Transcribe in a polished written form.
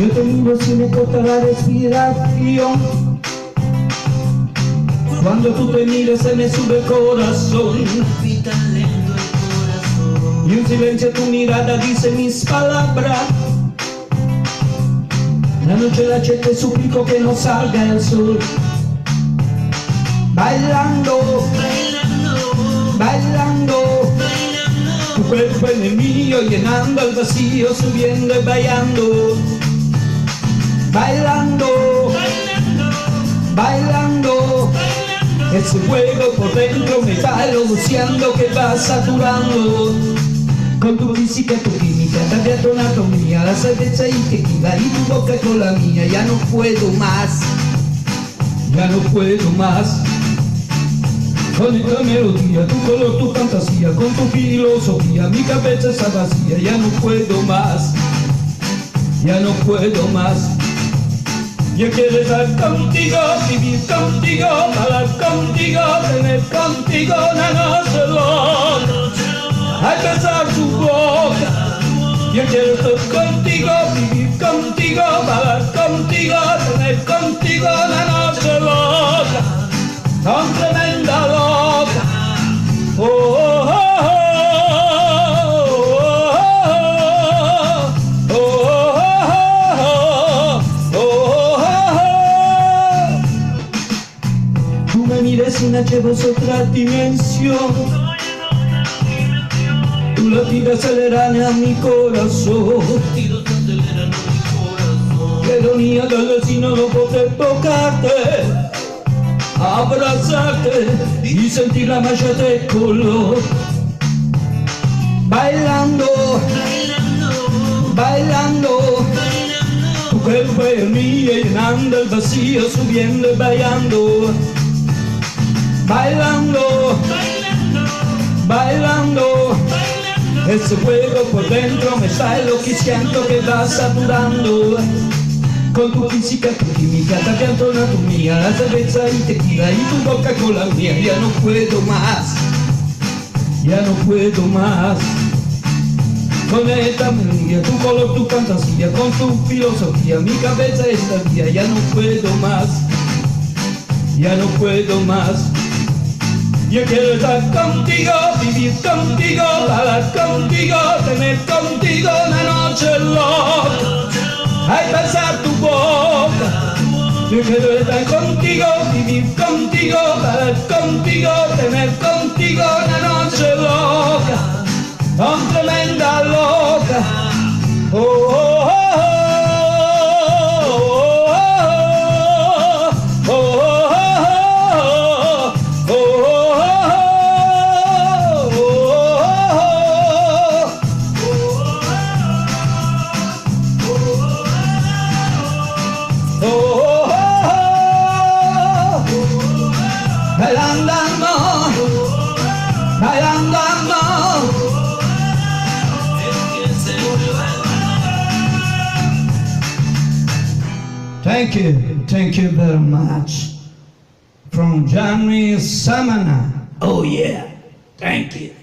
Yo te miro si me corta la respiración. Cuando tú te miras se me sube el corazón. Palpita lento el corazón. Y en silencio tu mirada dice mis palabras. La noche la noche te suplico que no salga el sol. Bailando, Bailando, bailando, bailando. tu cuerpo en el mío, llenando el vacío, subiendo y bailando. Bailando, Bailando, bailando, bailando. ese fuego por dentro me va luciendo que va saturando. Con tu física, tu química, cambia tu anatomía, la cerveza y tequila y tu boca con la mía. Ya no puedo más, ya no puedo más. Con esta melodía, tu color, tu fantasía, con tu filosofía, mi cabeza está vacía. Ya no puedo más, ya no puedo más. Yo quiero estar contigo, vivir contigo, hablar contigo, tener contigo una noche loca. Al besar tu boca, yo quiero estar contigo, vivir contigo, hablar contigo, tener contigo una noche loca, tan tremenda loca. Oh, oh, oh, oh, oh, oh, oh. Tú me miras y me llevas a otra dimensión. Tu latido aceleran a mi corazón. Latidos aceleran mi corazón. Qué ironía del destino no poder tocarte, abrazarte y sentir la magia de color. Bailando, Bailando, bailando, bailando. tu cuerpo es el mío, llenando el vacío, subiendo y bailando. Bailando, Bailando, bailando, bailando. ese fuego por dentro me está enloqueciendo que va saturando. Con tu física, tu química, también tu anatomía, la cerveza y tequila y tu boca con la mía. Ya no puedo más, ya no puedo más. Con esta melodía, tu color, tu fantasía, con tu filosofía, mi cabeza está vía. Ya no puedo más, ya no puedo más. Yo quiero estar contigo, vivir contigo, hablar contigo, tener contigo una noche loca. Ay, besar tu boca. Yo quiero estar contigo, vivir contigo, hablar contigo, tener contigo una noche loca, tan tremenda loca. Oh, oh, oh. Bailando, bailando. Thank you very much. From Johnny Samana. Oh yeah, thank you.